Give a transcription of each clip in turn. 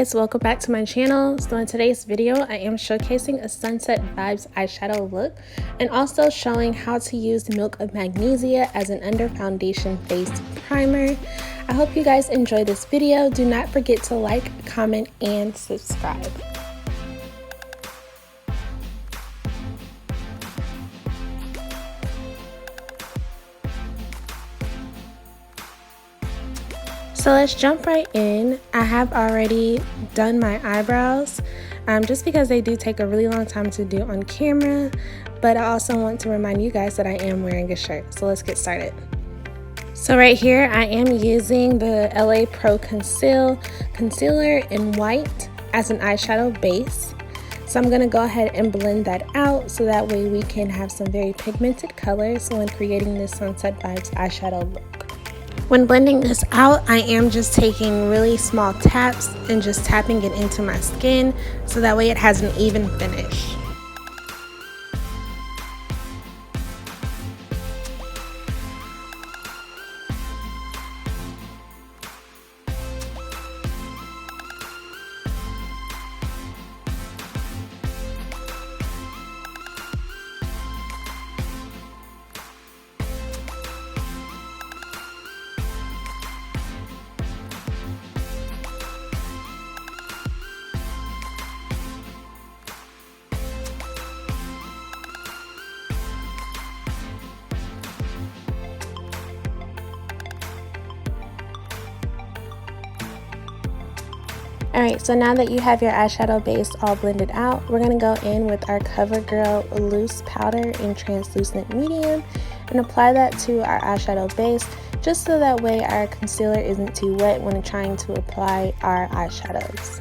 guys, welcome back to my channel. So in today's video I am showcasing a Sunset Vibes eyeshadow look and also showing how to use the Milk of Magnesia as an under foundation based primer. I hope you guys enjoy this video. Do not forget to like, comment, and subscribe. So let's jump right in. I have already done my eyebrows just because they do take a really long time to do on camera, but I also want to remind you guys that I am wearing a shirt. So let's get started. So right here I am using the LA Pro concealer in white as an eyeshadow base. So I'm going to go ahead and blend that out so that way we can have some very pigmented colors when creating this Sunset Vibes eyeshadow look. When blending this out, I am just taking really small taps and just tapping it into my skin so that way it has an even finish. Alright, so now that you have your eyeshadow base all blended out, we're going to go in with our CoverGirl loose powder in translucent medium and apply that to our eyeshadow base just so that way our concealer isn't too wet when trying to apply our eyeshadows.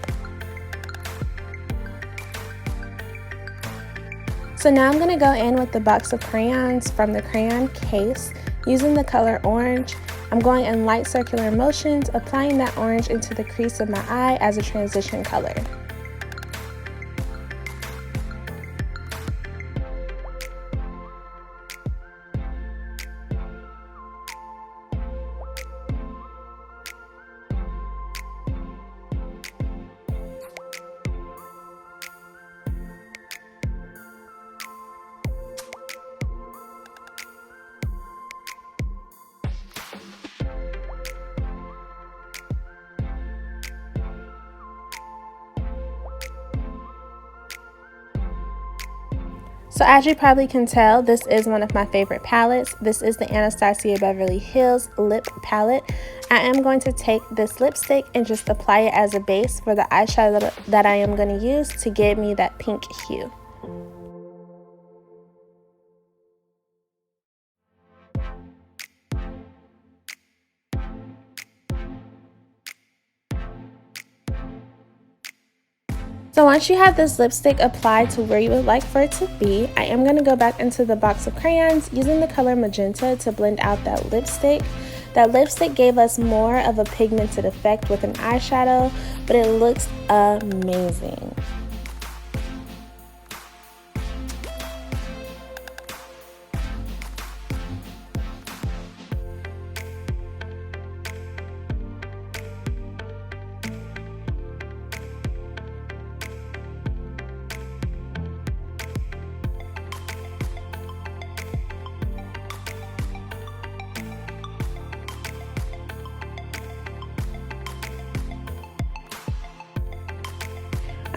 So now I'm going to go in with the box of crayons from the crayon case using the color orange. I'm going in light circular motions, applying that orange into the crease of my eye as a transition color. So as you probably can tell, this is one of my favorite palettes. This is the Anastasia Beverly Hills lip palette. I am going to take this lipstick and just apply it as a base for the eyeshadow that I am going to use to give me that pink hue. So once you have this lipstick applied to where you would like for it to be, I am going to go back into the box of crayons using the color magenta to blend out that lipstick. That lipstick gave us more of a pigmented effect with an eyeshadow, but it looks amazing.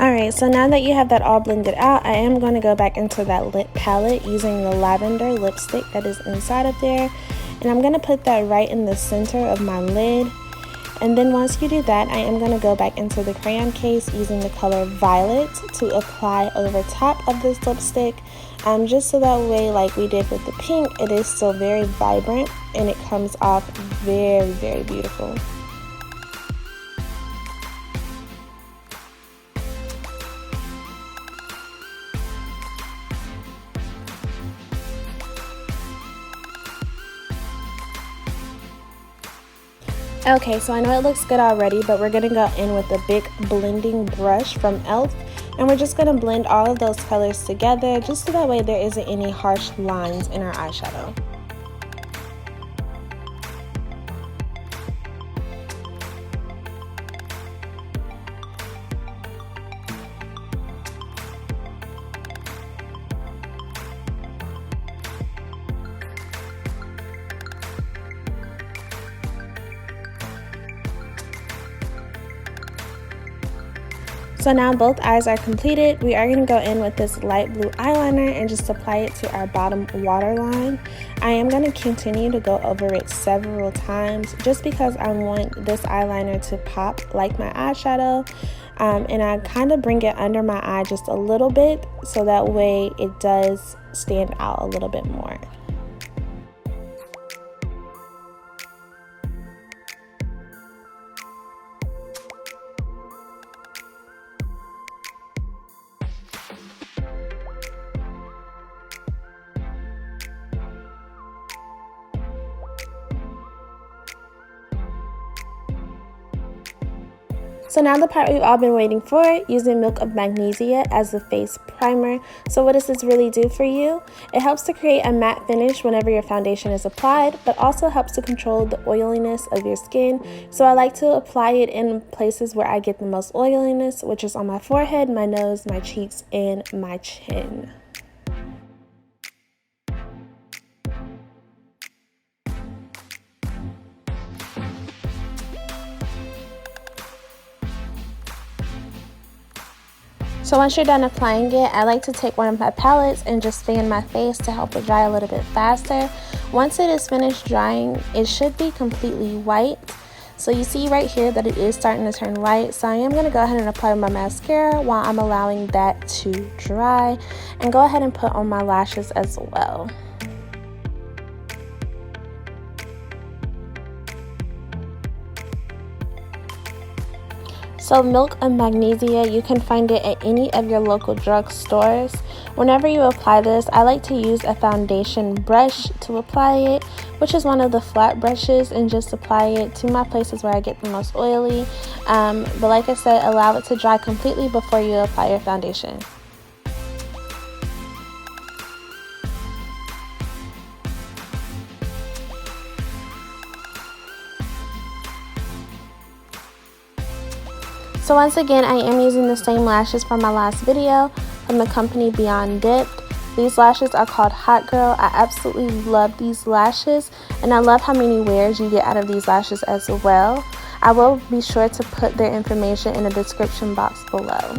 Alright, so now that you have that all blended out, I am going to go back into that lip palette using the lavender lipstick that is inside of there. And I'm going to put that right in the center of my lid. And then once you do that, I am going to go back into the crayon case using the color violet to apply over top of this lipstick. Just so that way, like we did with the pink, it is still very vibrant and it comes off very, very beautiful. Okay, so I know it looks good already, but we're going to go in with a big blending brush from e.l.f. and we're just going to blend all of those colors together just so that way there isn't any harsh lines in our eyeshadow. So now both eyes are completed. We are going to go in with this light blue eyeliner and just apply it to our bottom waterline. I am going to continue to go over it several times just because I want this eyeliner to pop like my eyeshadow. And I kind of bring it under my eye just a little bit so that way it does stand out a little bit more. So now the part we've all been waiting for, using Milk of Magnesia as the face primer. So what does this really do for you? It helps to create a matte finish whenever your foundation is applied, but also helps to control the oiliness of your skin. So I like to apply it in places where I get the most oiliness, which is on my forehead, my nose, my cheeks, and my chin. So once you're done applying it, I like to take one of my palettes and just fan my face to help it dry a little bit faster. Once it is finished drying, it should be completely white. So you see right here that it is starting to turn white. So I am going to go ahead and apply my mascara while I'm allowing that to dry. And go ahead and put on my lashes as well. So Milk of Magnesia, you can find it at any of your local drugstores. Whenever you apply this, I like to use a foundation brush to apply it, which is one of the flat brushes, and just apply it to my places where I get the most oily. But like I said, allow it to dry completely before you apply your foundation. So once again, I am using the same lashes from my last video from the company Beyond Dipped. These lashes are called Hot Girl. I absolutely love these lashes, and I love how many wears you get out of these lashes as well. I will be sure to put their information in the description box below.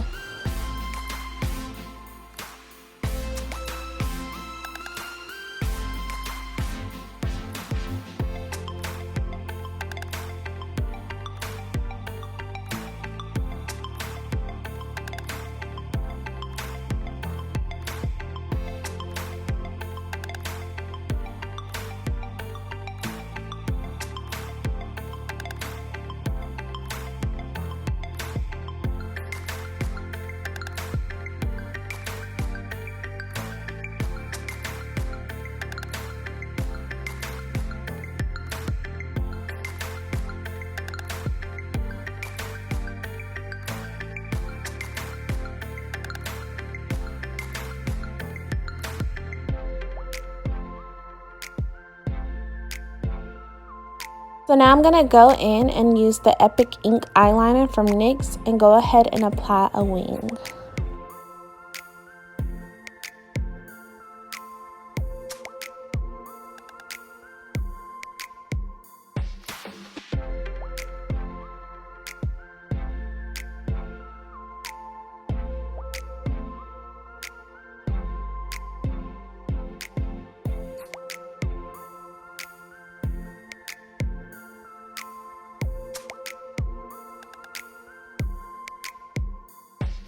So now I'm going to go in and use the Epic Ink eyeliner from NYX and go ahead and apply a wing.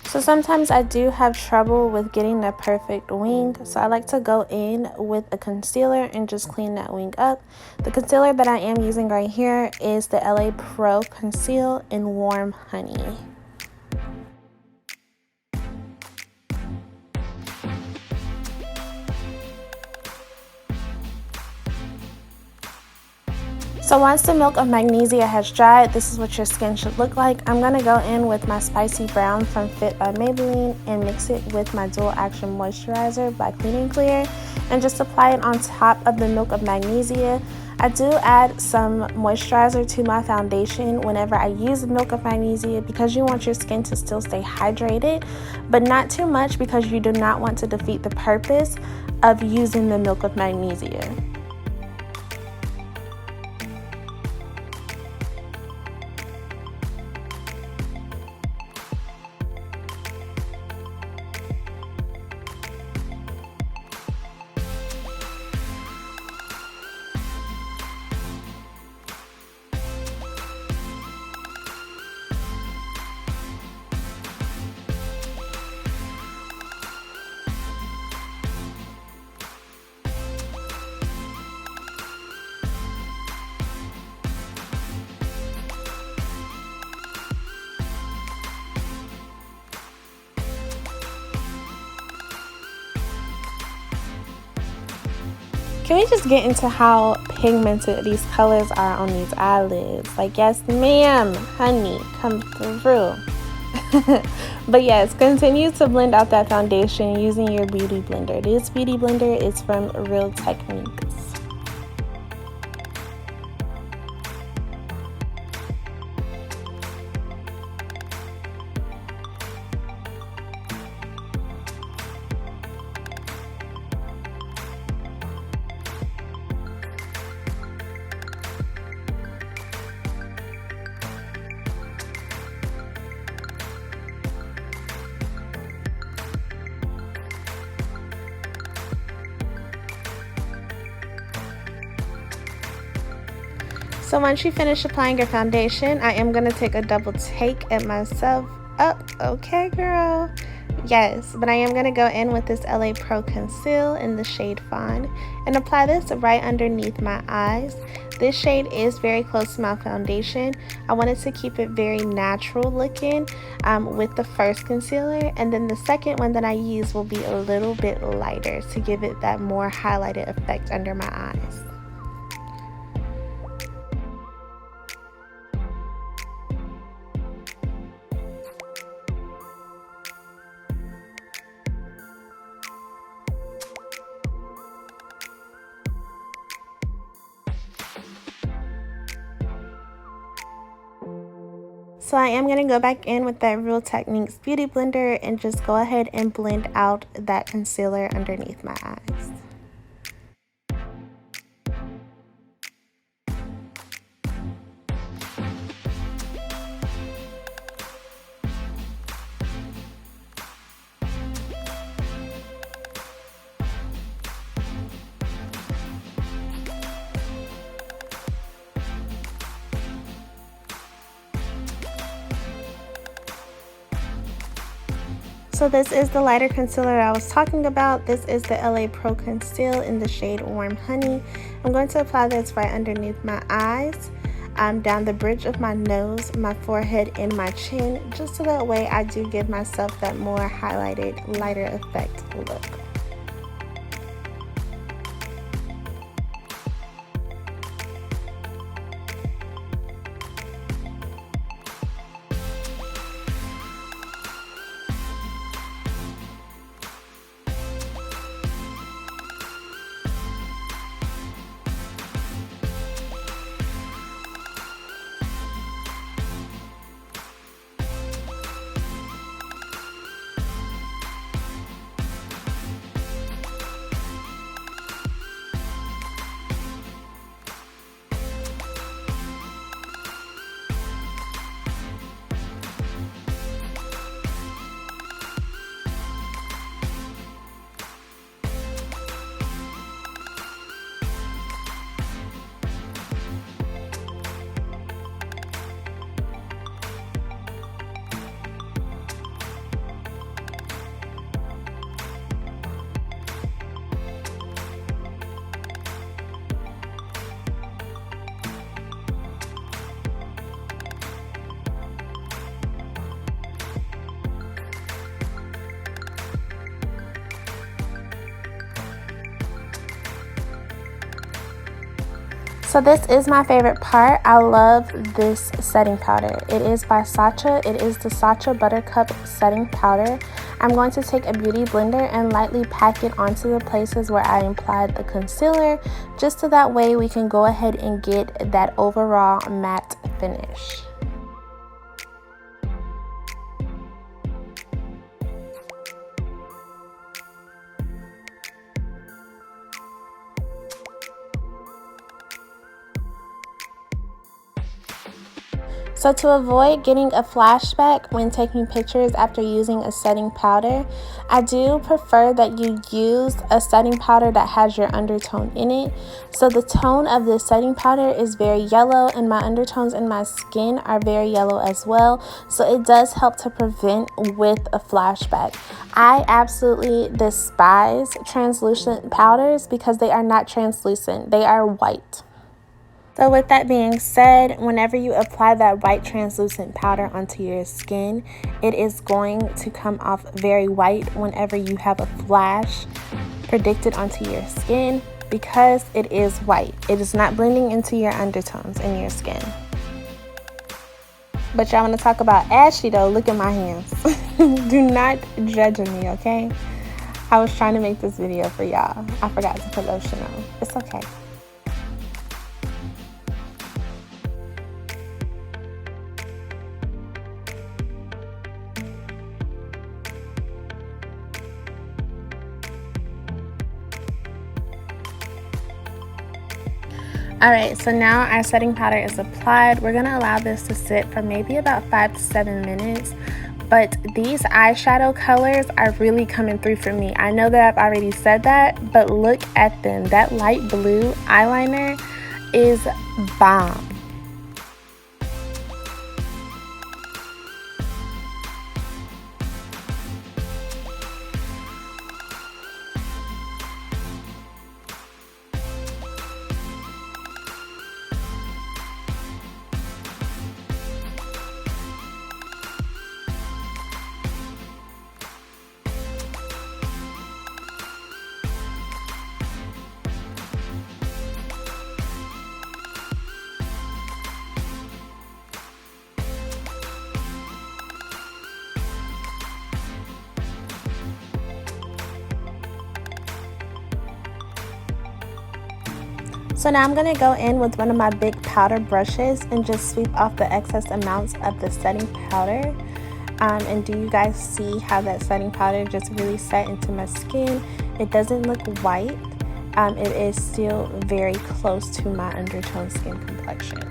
So sometimes I do have trouble with getting the perfect wing, so I like to go in with a concealer and just clean that wing up. The concealer that I am using right here is the LA Pro Conceal in Warm Honey. So once the Milk of Magnesia has dried, this is what your skin should look like. I'm going to go in with my Spicy Brown from Fit by Maybelline and mix it with my Dual Action Moisturizer by Clean and Clear and just apply it on top of the Milk of Magnesia. I do add some moisturizer to my foundation whenever I use the Milk of Magnesia because you want your skin to still stay hydrated, but not too much because you do not want to defeat the purpose of using the Milk of Magnesia. Can we just get into how pigmented these colors are on these eyelids? Like, yes, ma'am, honey, come through. But yes, continue to blend out that foundation using your beauty blender. This beauty blender is from Real Techniques. So once you finish applying your foundation, I am going to take a double take at myself. Okay, girl. Yes, but I am going to go in with this LA Pro Conceal in the shade Fawn and apply this right underneath my eyes. This shade is very close to my foundation. I wanted to keep it very natural looking with the first concealer, and then the second one that I use will be a little bit lighter to give it that more highlighted effect under my eyes. So I am going to go back in with that Real Techniques Beauty Blender and just go ahead and blend out that concealer underneath my eyes. So this is the lighter concealer I was talking about. This is the LA Pro Conceal in the shade Warm Honey. I'm going to apply this right underneath my eyes, down the bridge of my nose, my forehead, and my chin, just so that way I do give myself that more highlighted, lighter effect look. So this is my favorite part. I love this setting powder. It is by Sacha. It is the Sacha Buttercup setting powder. I'm going to take a beauty blender and lightly pack it onto the places where I applied the concealer, just so that way we can go ahead and get that overall matte finish. So to avoid getting a flashback when taking pictures after using a setting powder, I do prefer that you use a setting powder that has your undertone in it. So the tone of this setting powder is very yellow, and my undertones in my skin are very yellow as well. So it does help to prevent with a flashback. I absolutely despise translucent powders because they are not translucent, they are white. So with that being said, whenever you apply that white translucent powder onto your skin, it is going to come off very white whenever you have a flash predicted onto your skin, because it is white. It is not blending into your undertones in your skin. But y'all want to talk about ashy though, look at my hands. Do not judge me, okay? I was trying to make this video for y'all. I forgot to put lotion on. It's okay. Alright, so now our setting powder is applied. We're going to allow this to sit for maybe about 5 to 7 minutes. But these eyeshadow colors are really coming through for me. I know that I've already said that, but look at them. That light blue eyeliner is bomb. So now I'm going to go in with one of my big powder brushes and just sweep off the excess amounts of the setting powder. And do you guys see how that setting powder just really set into my skin? It doesn't look white. It is still very close to my undertone skin complexion.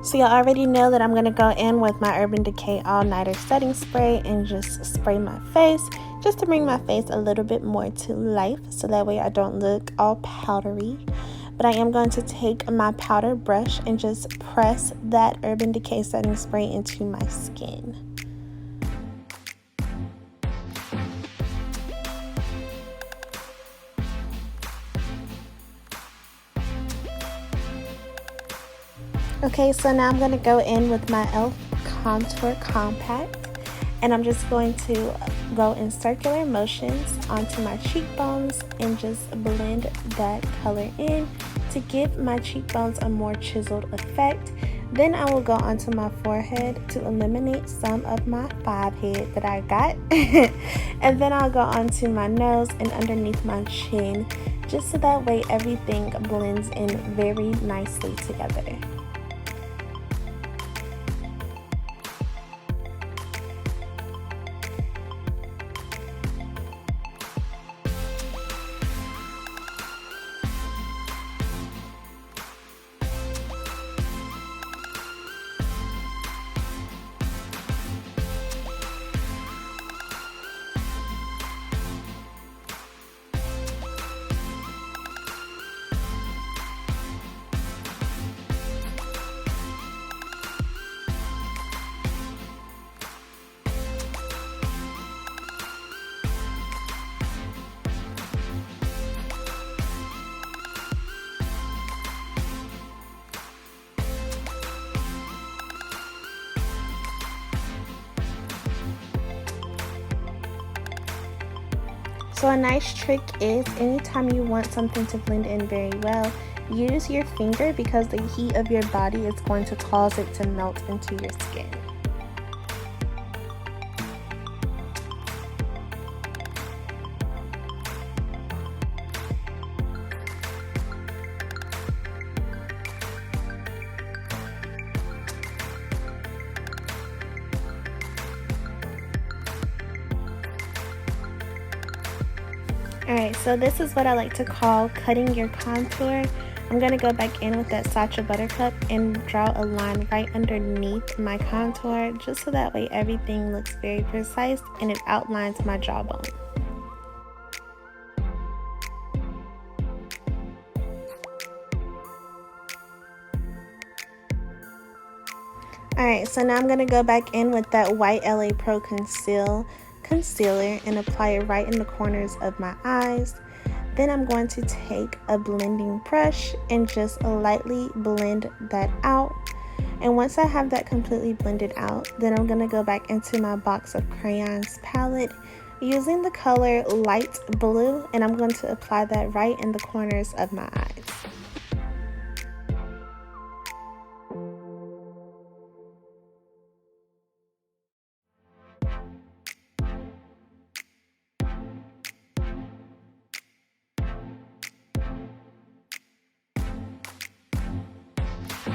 So you already know that I'm going to go in with my Urban Decay All Nighter Setting Spray and just spray my face just to bring my face a little bit more to life so that way I don't look all powdery. But I am going to take my powder brush and just press that Urban Decay Setting Spray into my skin. Okay, so now I'm going to go in with my e.l.f. Contour Compact, and I'm just going to go in circular motions onto my cheekbones and just blend that color in to give my cheekbones a more chiseled effect. Then I will go onto my forehead to eliminate some of my fob head that I got. And then I'll go onto my nose and underneath my chin, just so that way everything blends in very nicely together. So a nice trick is anytime you want something to blend in very well, use your finger because the heat of your body is going to cause it to melt into your skin. Alright, so this is what I like to call cutting your contour. I'm going to go back in with that Sacha Buttercup and draw a line right underneath my contour, just so that way everything looks very precise and it outlines my jawbone. Alright, so now I'm going to go back in with that white LA Pro concealer and apply it right in the corners of my eyes. Then I'm going to take a blending brush and just lightly blend that out. And once I have that completely blended out, then I'm going to go back into my box of crayons palette using the color light blue, and I'm going to apply that right in the corners of my eyes.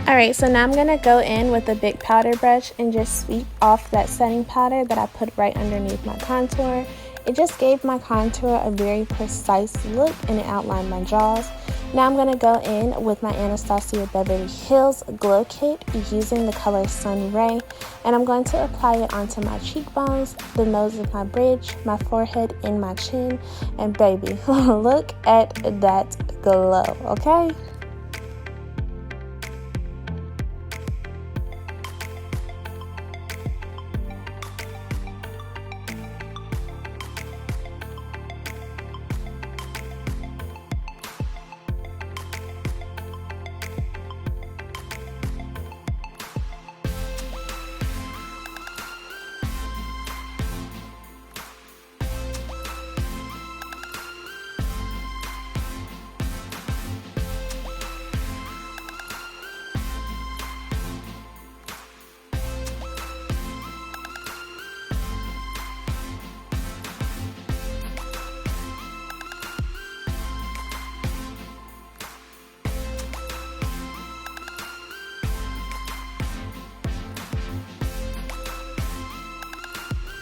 Alright, so now I'm going to go in with a big powder brush and just sweep off that setting powder that I put right underneath my contour. It just gave my contour a very precise look and it outlined my jaws. Now I'm going to go in with my Anastasia Beverly Hills Glow Kit using the color Sun Ray, and I'm going to apply it onto my cheekbones, the nose of my bridge, my forehead, and my chin. And baby, look at that glow, okay?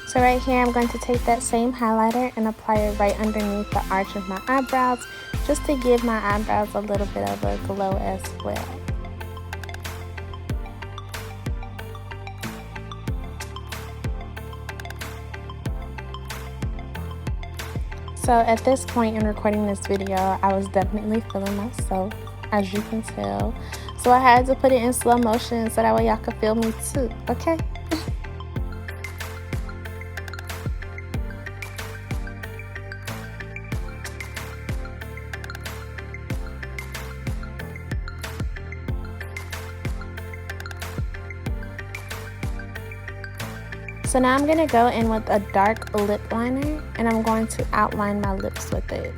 So right here, I'm going to take that same highlighter and apply it right underneath the arch of my eyebrows, just to give my eyebrows a little bit of a glow as well. So at this point in recording this video, I was definitely feeling myself, as you can tell. So I had to put it in slow motion so that way y'all could feel me too, okay? So now I'm going to go in with a dark lip liner and I'm going to outline my lips with it.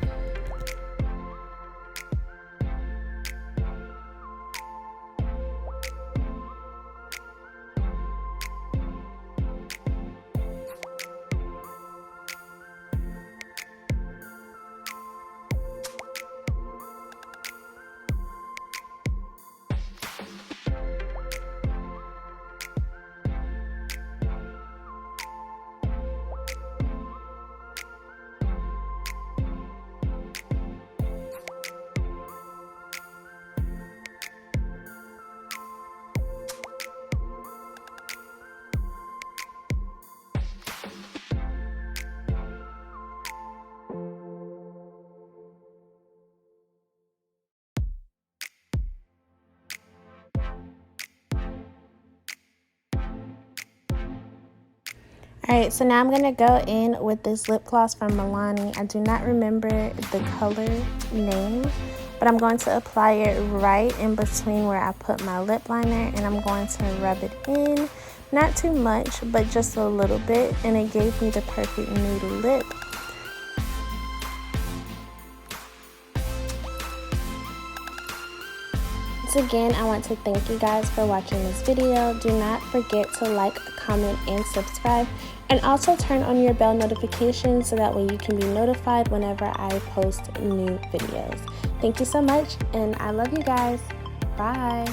Alright, so now I'm going to go in with this lip gloss from Milani. I do not remember the color name, but I'm going to apply it right in between where I put my lip liner, and I'm going to rub it in. Not too much, but just a little bit, and it gave me the perfect nude lip. Once again, I want to thank you guys for watching this video. Do not forget to like, comment, and subscribe, and also turn on your bell notifications so that way you can be notified whenever I post new videos. Thank you so much, and I love you guys. Bye.